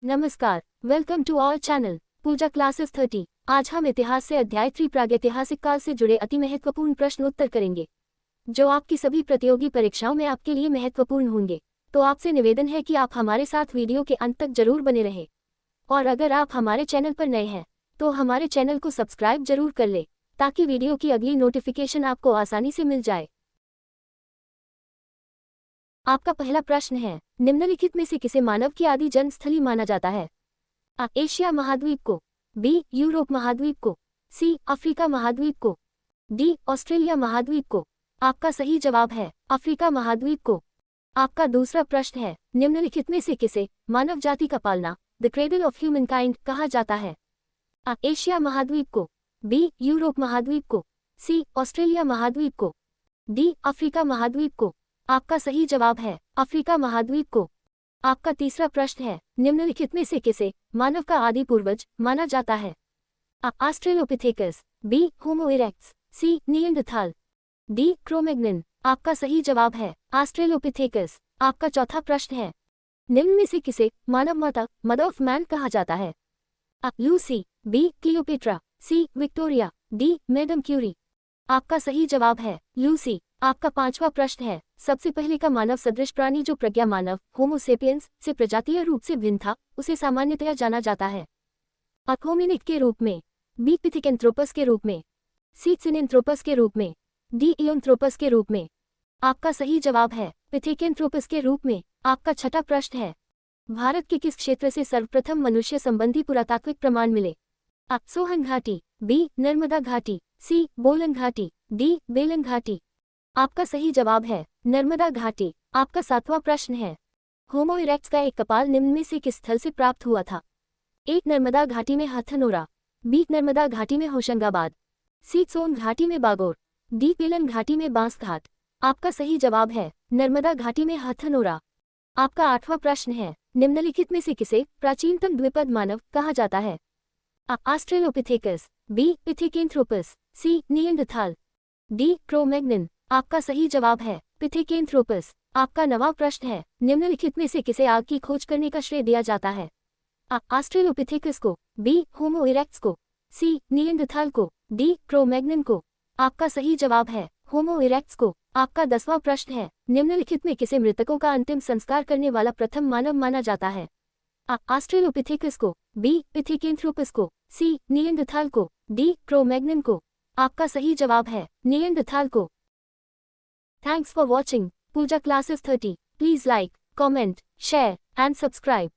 नमस्कार, welcome to our channel Pooja classes 30। आज हम इतिहास से अध्याय 3 प्रागैतिहासिक काल से जुड़े अति महत्वपूर्ण प्रश्न उत्तर करेंगे, जो आपकी सभी प्रतियोगी परीक्षाओं में आपके लिए महत्वपूर्ण होंगे। तो आपसे निवेदन है कि आप हमारे साथ वीडियो के अंत तक जरूर बने रहें। और अगर आप हमारे चैनल पर नए हैं तो हमारे चैनल को सब्सक्राइब जरूर कर ले, ताकि वीडियो की अगली नोटिफिकेशन आपको आसानी से मिल जाए। आपका पहला प्रश्न है, निम्नलिखित में से किसे मानव की आदि जन्मस्थली माना जाता है? आ. एशिया महाद्वीप को, बी. यूरोप महाद्वीप को, सी. अफ्रीका महाद्वीप को, डी. ऑस्ट्रेलिया महाद्वीप को। आपका सही जवाब है अफ्रीका महाद्वीप को। आपका दूसरा प्रश्न है, निम्नलिखित में से किसे मानव जाति का पालना, द क्रेडल ऑफ ह्यूमनकाइंड, कहा जाता है? आ. एशिया महाद्वीप को, बी. यूरोप महाद्वीप को, सी. ऑस्ट्रेलिया महाद्वीप को, डी. अफ्रीका महाद्वीप को। आपका सही जवाब है अफ्रीका महाद्वीप को। आपका तीसरा प्रश्न है, निम्नलिखित में से किसे मानव का आदि पूर्वज माना जाता है? A. Australopithecus, B. Homo erectus, C. Neanderthal, D. Cro-Magnon. आपका सही जवाब है ऑस्ट्रेलोपिथेकस। आपका चौथा प्रश्न है, निम्न में से किसे मानव माता, मदर ऑफ मैन, कहा जाता है? A. Lucy, B. Cleopatra, C. Victoria, D. Madam Curie. आपका सही जवाब है लूसी। आपका पांचवा प्रश्न है, सबसे पहले का मानव सदृश प्राणी जो प्रज्ञा मानव होमो सेपियंस से प्रजातीय रूप से भिन्न था, उसे सामान्यतया जाना जाता है? आ. होमिनिड के रूप में, बी. पिथिकेंथ्रोपस के रूप में, सी. सिनेंथ्रोपस के रूप में, डी. इयोंथ्रोपस के रूप में। आपका सही जवाब है पिथिकेंथ्रोपस के रूप में। आपका छठा प्रश्न है, भारत के किस क्षेत्र से सर्वप्रथम मनुष्य संबंधी पुरातात्विक प्रमाण मिले? आ. सोहन घाटी, बी. नर्मदा घाटी, सी. बोलन घाटी, डी. बेलन घाटी। आपका सही जवाब है नर्मदा घाटी। आपका सातवां प्रश्न है, होमो इरेक्ट्स का एक कपाल निम्न में से किस स्थल से प्राप्त हुआ था? एक. नर्मदा घाटी में हथनोरा, बी. नर्मदा घाटी में होशंगाबाद, सी. सोन घाटी में बागोर, डी. बेलन घाटी में बांसघाट। आपका सही जवाब है नर्मदा घाटी में हथनोरा। आपका आठवां प्रश्न है, निम्नलिखित में से किसे प्राचीनतम द्विपद मानव कहा जाता है? A. Australopithecus, B. Pithecanthropus, C. Neanderthal, D. Cro-Magnon. आपका सही जवाब है पिथिकेंथ्रोपस। आपका नवां प्रश्न है, निम्नलिखित में से किसे आग की खोज करने का श्रेय दिया जाता है? आ. ऑस्ट्रेलोपिथेकस को, बी. होमो इरेक्ट्स को, सी. निएंडरथाल को, डी. क्रोमैग्नन को। आपका सही जवाब है होमो इरेक्ट्स को। आपका 10वां प्रश्न है, निम्नलिखित में किसे मृतकों का अंतिम संस्कार करने वाला प्रथम मानव माना जाता है? आ. ऑस्ट्रेलोपिथेकस को, बी. पिथिकेंथ्रोपस को, सी. निएंडरथाल को, डी. क्रोमैग्नन को। आपका सही जवाब है निएंडरथाल को। Thanks for watching Pooja Classes 30. Please like, comment, share and subscribe.